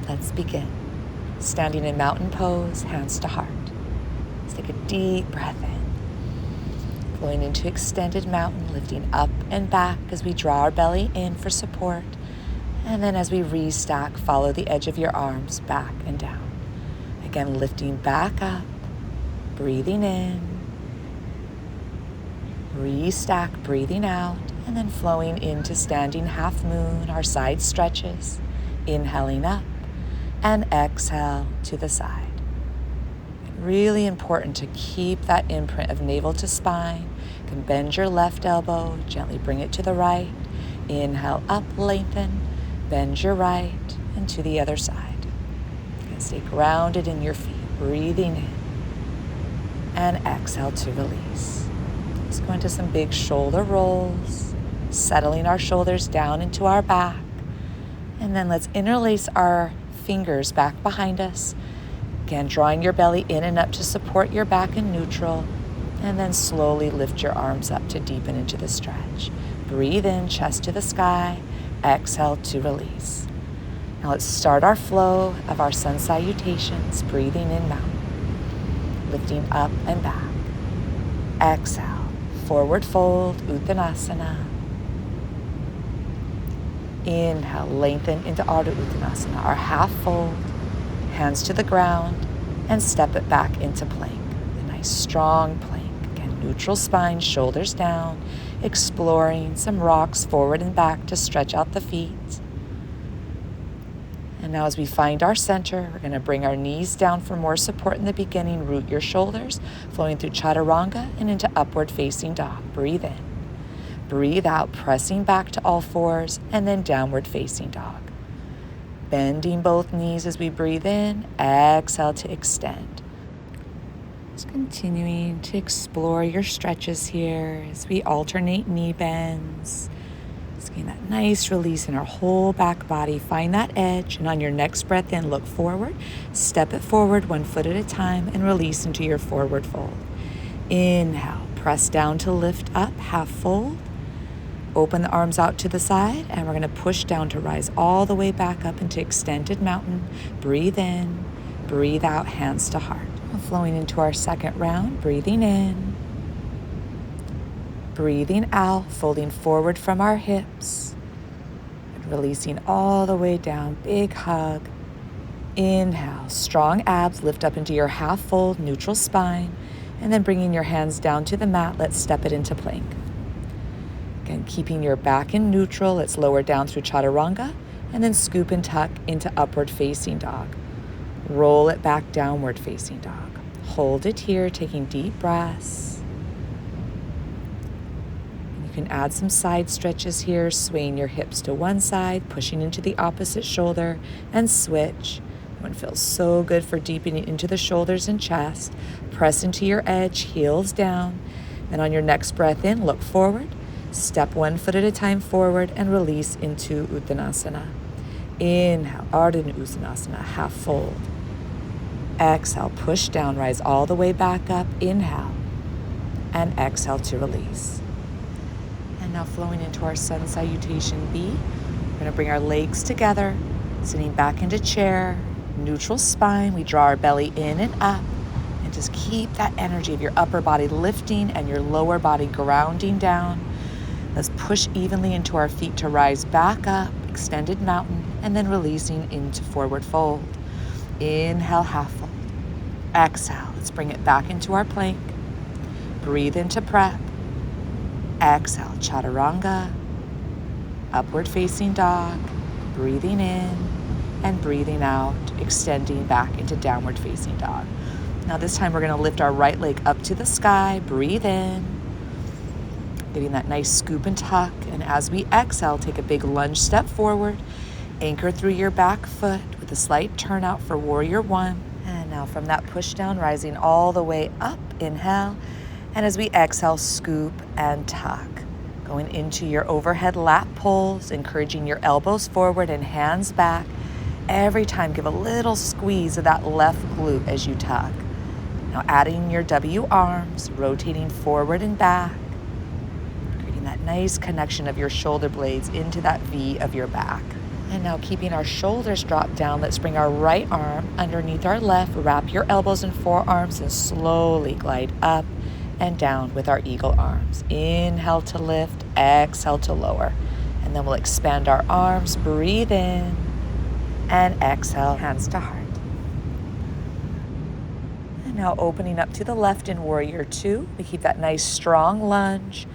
let's begin. Standing in mountain pose, hands to heart. Let's take a deep breath in. Going into extended mountain, lifting up and back as we draw our belly in for support. And then as we restack, follow the edge of your arms back and down. Again, lifting back up, breathing in, restack, breathing out, and then flowing into standing half moon, our side stretches, inhaling up and exhale to the side. Really important to keep that imprint of navel to spine. You can bend your left elbow, gently bring it to the right. Inhale up, lengthen, bend your right, and to the other side. You can stay grounded in your feet, breathing in, and exhale to release. Let's go into some big shoulder rolls, settling our shoulders down into our back. And then let's interlace our fingers back behind us. Again, drawing your belly in and up to support your back in neutral, and then slowly lift your arms up to deepen into the stretch. Breathe in, chest to the sky, exhale to release. Now let's start our flow of our sun salutations, breathing in mountain, lifting up and back. Exhale, forward fold, Uttanasana. Inhale, lengthen into Ardha Uttanasana, our half fold. Hands to the ground, and step it back into plank. A nice strong plank. Again, neutral spine, shoulders down, exploring some rocks forward and back to stretch out the feet. And now as we find our center, we're going to bring our knees down for more support in the beginning. Root your shoulders, flowing through chaturanga and into upward facing dog. Breathe in. Breathe out, pressing back to all fours, and then downward facing dog. Bending both knees as we breathe in, exhale to extend. Just continuing to explore your stretches here as we alternate knee bends. Just getting that nice release in our whole back body. Find that edge, and on your next breath in, look forward. Step it forward 1 foot at a time and release into your forward fold. Inhale, press down to lift up, half fold. Open the arms out to the side, and we're going to push down to rise all the way back up into extended mountain. Breathe in, breathe out, hands to heart. Flowing into our second round, breathing in, breathing out, folding forward from our hips, and releasing all the way down, big hug. Inhale, strong abs, lift up into your half fold, neutral spine, and then bringing your hands down to the mat, let's step it into plank. Again, keeping your back in neutral, let's lower down through chaturanga and then scoop and tuck into upward facing dog. Roll it back, downward facing dog. Hold it here, taking deep breaths. You can add some side stretches here, swaying your hips to one side, pushing into the opposite shoulder, and switch. One feels so good for deepening into the shoulders and chest. Press into your edge, heels down. Then on your next breath in, look forward. Step 1 foot at a time forward and release into Uttanasana. Inhale, Ardha Uttanasana, half fold. Exhale, push down, rise all the way back up. Inhale, and exhale to release. And now flowing into our sun salutation B, we're going to bring our legs together, sitting back into chair, neutral spine. We draw our belly in and up, and just keep that energy of your upper body lifting and your lower body grounding down. Let's push evenly into our feet to rise back up, extended mountain, and then releasing into forward fold. Inhale, half fold. Exhale, let's bring it back into our plank. Breathe into prep. Exhale, chaturanga, upward facing dog, breathing in and breathing out, extending back into downward facing dog. Now this time we're going to lift our right leg up to the sky, breathe in, getting that nice scoop and tuck, and as we exhale, take a big lunge step forward, anchor through your back foot with a slight turnout for warrior one. And now from that push down, rising all the way up, inhale, and as we exhale, scoop and tuck. Going into your overhead lat pulls, encouraging your elbows forward and hands back. Every time, give a little squeeze of that left glute as you tuck. Now adding your W arms, rotating forward and back, creating that nice connection of your shoulder blades into that V of your back. And now keeping our shoulders dropped down, let's bring our right arm underneath our left, wrap your elbows and forearms, and slowly glide up and down with our eagle arms. Inhale to lift, exhale to lower. And then we'll expand our arms, breathe in, and exhale, hands to heart. And now opening up to the left in Warrior Two. We keep that nice strong lunge.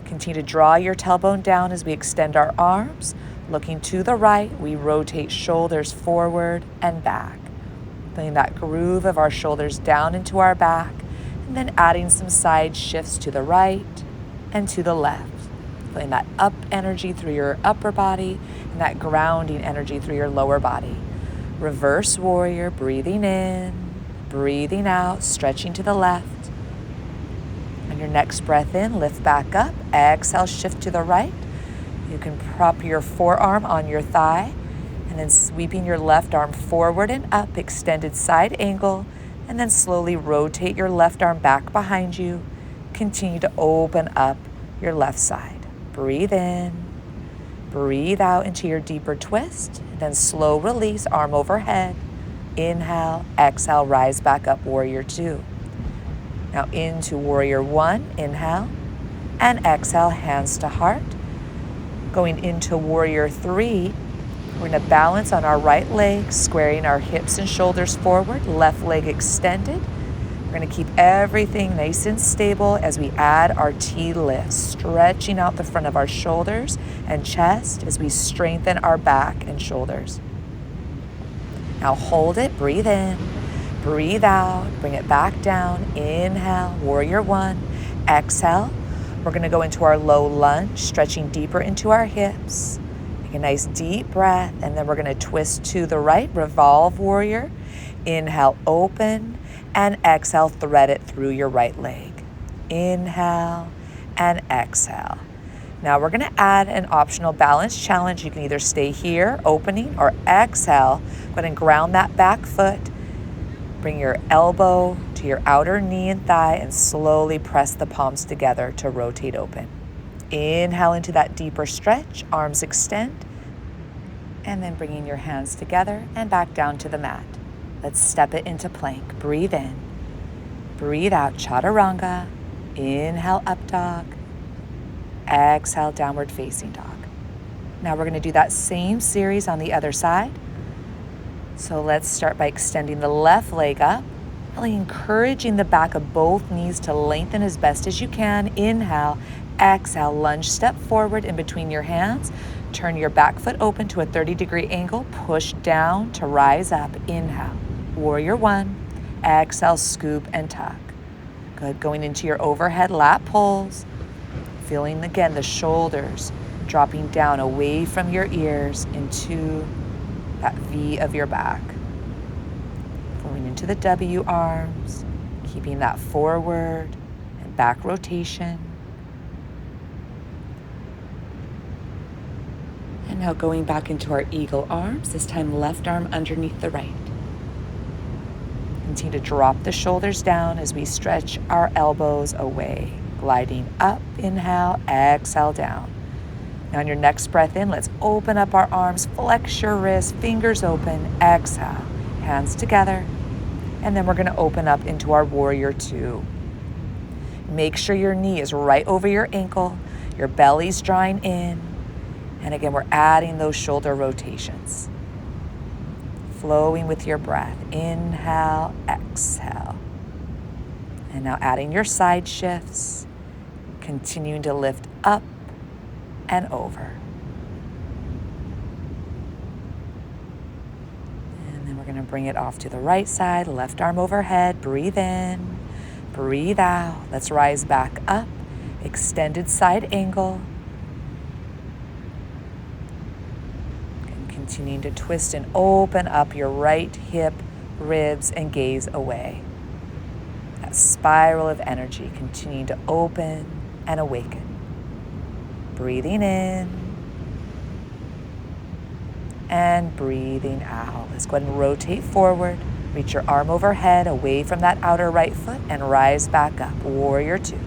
Continue to draw your tailbone down as we extend our arms. Looking to the right, we rotate shoulders forward and back. Feeling that groove of our shoulders down into our back, and then adding some side shifts to the right and to the left. Feeling that up energy through your upper body and that grounding energy through your lower body. Reverse warrior, breathing in, breathing out, stretching to the left. On your next breath in, lift back up, exhale, shift to the right. You can prop your forearm on your thigh and then sweeping your left arm forward and up, extended side angle, and then slowly rotate your left arm back behind you. Continue to open up your left side. Breathe in, breathe out into your deeper twist, and then slow release, arm overhead. Inhale, exhale, rise back up, Warrior Two. Now into Warrior One, inhale, and exhale, hands to heart. Going into Warrior Three, we're going to balance on our right leg, squaring our hips and shoulders forward, left leg extended. We're going to keep everything nice and stable as we add our T lift, stretching out the front of our shoulders and chest as we strengthen our back and shoulders. Now hold it, breathe in, breathe out, bring it back down. Inhale, Warrior One, exhale. We're going to go into our low lunge, stretching deeper into our hips. Take a nice deep breath, and then we're going to twist to the right, revolve warrior. Inhale, open, and exhale, thread it through your right leg. Inhale and exhale. Now we're going to add an optional balance challenge. You can either stay here, opening, or exhale. Go ahead and ground that back foot. Bring your elbow to your outer knee and thigh and slowly press the palms together to rotate open. Inhale into that deeper stretch, arms extend, and then bringing your hands together and back down to the mat. Let's step it into plank. Breathe in, breathe out, chaturanga. Inhale, up dog. Exhale, downward facing dog. Now we're going to do that same series on the other side. So let's start by extending the left leg up, really encouraging the back of both knees to lengthen as best as you can. Inhale, exhale, lunge, step forward in between your hands. Turn your back foot open to a 30-degree angle. Push down to rise up. Inhale, Warrior One. Exhale, scoop and tuck. Good, going into your overhead lat pulls. Feeling again the shoulders dropping down away from your ears into that V of your back. Going into the W arms, keeping that forward and back rotation. And now going back into our eagle arms, this time left arm underneath the right. Continue to drop the shoulders down as we stretch our elbows away. Gliding up, inhale, exhale, down. Now on your next breath in, let's open up our arms, flex your wrists, fingers open, exhale, hands together. And then we're going to open up into our Warrior Two. Make sure your knee is right over your ankle, your belly's drawing in. And again, we're adding those shoulder rotations. Flowing with your breath. Inhale, exhale. And now adding your side shifts. Continuing to lift up and over. And then we're going to bring it off to the right side, left arm overhead. Breathe in, breathe out. Let's rise back up. Extended side angle. And continuing to twist and open up your right hip, ribs, and gaze away. That spiral of energy continuing to open and awaken. Breathing in and breathing out. Let's go ahead and rotate forward. Reach your arm overhead away from that outer right foot and rise back up. Warrior Two.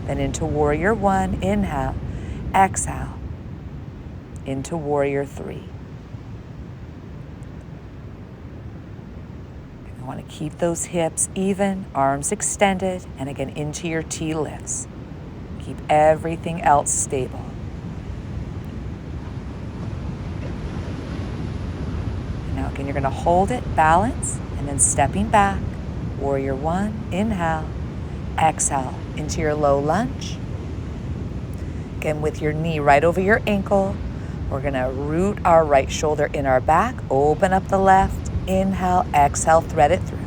Then into Warrior One. Inhale, exhale. Into Warrior Three. You want to keep those hips even, arms extended, and again into your T lifts. Keep everything else stable. And now again, you're going to hold it, balance, and then stepping back. Warrior one, inhale, exhale into your low lunge. Again, with your knee right over your ankle, we're going to root our right shoulder in our back, open up the left, inhale, exhale, thread it through.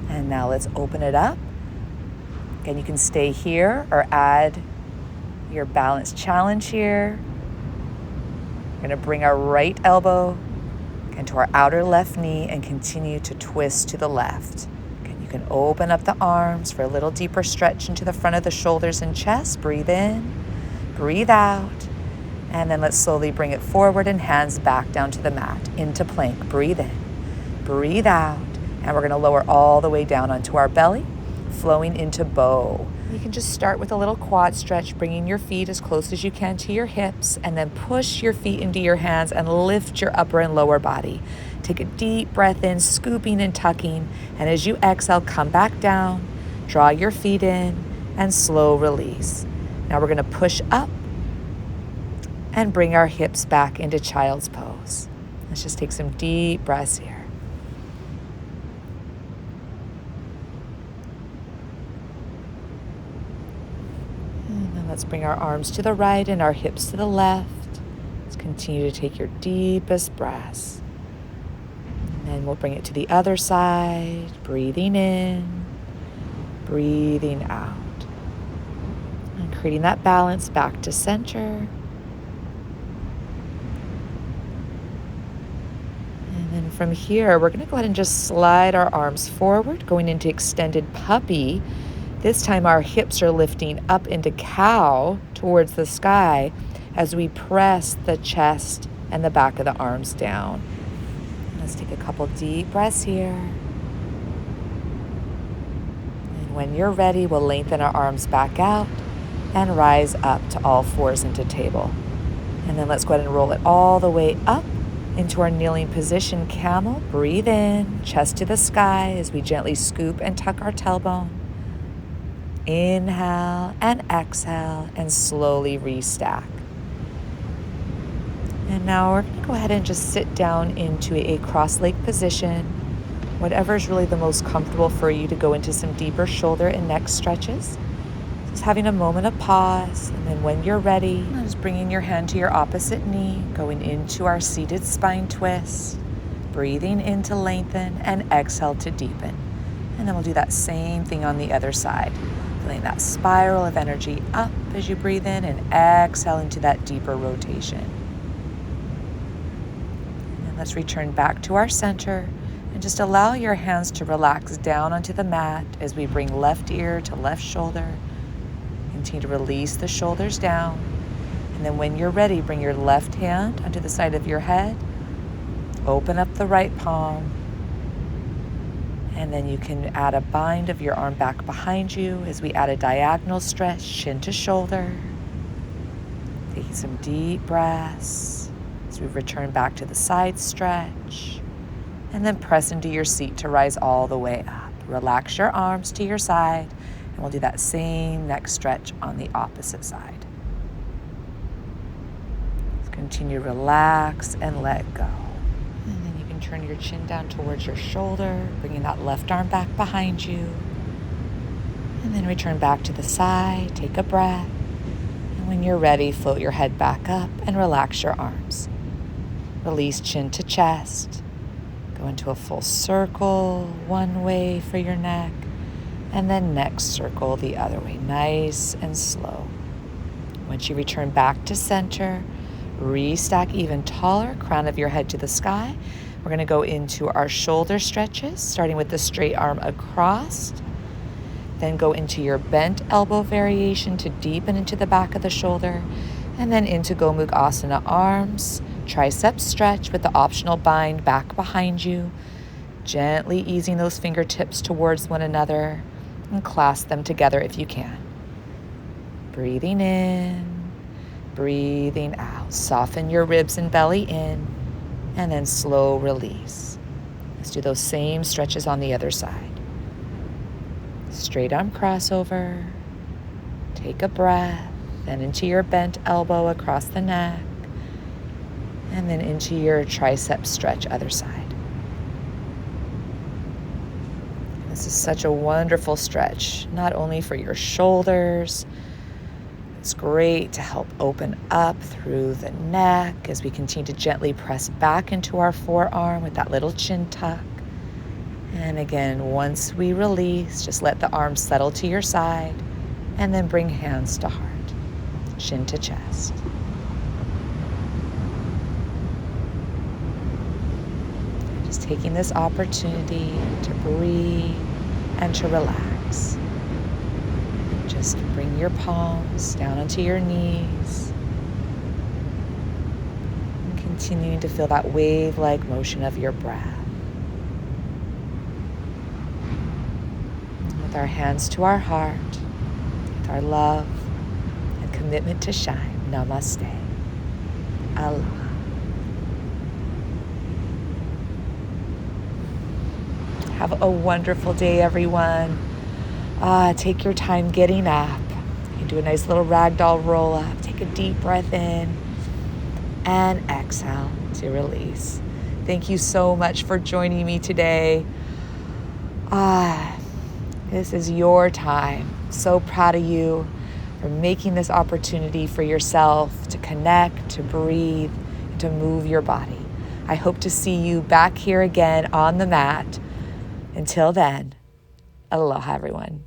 And now let's open it up. Again, you can stay here or add your balance challenge here. We're going to bring our right elbow into our outer left knee and continue to twist to the left. Again, you can open up the arms for a little deeper stretch into the front of the shoulders and chest. Breathe in, breathe out, and then let's slowly bring it forward and hands back down to the mat, into plank. Breathe in, breathe out, and we're going to lower all the way down onto our belly, flowing into bow. You can just start with a little quad stretch, bringing your feet as close as you can to your hips, and then push your feet into your hands and lift your upper and lower body. Take a deep breath in, scooping and tucking, and as you exhale, come back down, draw your feet in, and slow release. Now we're going to push up and bring our hips back into child's pose. Let's just take some deep breaths here. Let's bring our arms to the right and our hips to the left. Let's continue to take your deepest breaths. And then we'll bring it to the other side, breathing in, breathing out. And creating that balance back to center. And then from here, we're going to go ahead and just slide our arms forward, going into extended puppy. This time our hips are lifting up into cow towards the sky as we press the chest and the back of the arms down. Let's take a couple deep breaths here. And when you're ready, we'll lengthen our arms back out and rise up to all fours into table. And then let's go ahead and roll it all the way up into our kneeling position, camel. Breathe in, chest to the sky as we gently scoop and tuck our tailbone. Inhale and exhale and slowly restack. And now we're going to go ahead and just sit down into a cross-legged position. Whatever is really the most comfortable for you to go into some deeper shoulder and neck stretches. Just having a moment of pause, and then when you're ready, just bringing your hand to your opposite knee, going into our seated spine twist, breathing in to lengthen and exhale to deepen. And then we'll do that same thing on the other side. Feeling that spiral of energy up as you breathe in and exhale into that deeper rotation. And let's return back to our center and just allow your hands to relax down onto the mat as we bring left ear to left shoulder. Continue to release the shoulders down. And then when you're ready, bring your left hand onto the side of your head. Open up the right palm. And then you can add a bind of your arm back behind you as we add a diagonal stretch, chin to shoulder. Taking some deep breaths as we return back to the side stretch. And then press into your seat to rise all the way up. Relax your arms to your side, and we'll do that same next stretch on the opposite side. Let's continue to relax and let go. Turn your chin down towards your shoulder, bringing that left arm back behind you. And then return back to the side, take a breath. And when you're ready, float your head back up and relax your arms. Release chin to chest. Go into a full circle, one way for your neck. And then next circle the other way, nice and slow. Once you return back to center, restack even taller, crown of your head to the sky. We're going to go into our shoulder stretches, starting with the straight arm across. Then go into your bent elbow variation to deepen into the back of the shoulder. And then into Gomukh Asana arms, tricep stretch with the optional bind back behind you. Gently easing those fingertips towards one another and clasp them together if you can. Breathing in Breathing out. Soften your ribs and belly in, and then slow release. Let's do those same stretches on the other side. Straight arm crossover. Take a breath, then into your bent elbow across the neck, and then into your tricep stretch, other side. This is such a wonderful stretch, not only for your shoulders. It's great to help open up through the neck as we continue to gently press back into our forearm with that little chin tuck. And again, once we release, just let the arms settle to your side and then bring hands to heart, chin to chest. Just taking this opportunity to breathe and to relax. Just bring your palms down onto your knees. And continuing to feel that wave-like motion of your breath. With our hands to our heart, with our love and commitment to shine, namaste. Aloha. Have a wonderful day, everyone. Take your time getting up. You do a nice little ragdoll roll up. Take a deep breath in and exhale to release. Thank you so much for joining me today. This is your time. So proud of you for making this opportunity for yourself to connect, to breathe, and to move your body. I hope to see you back here again on the mat. Until then, aloha, everyone.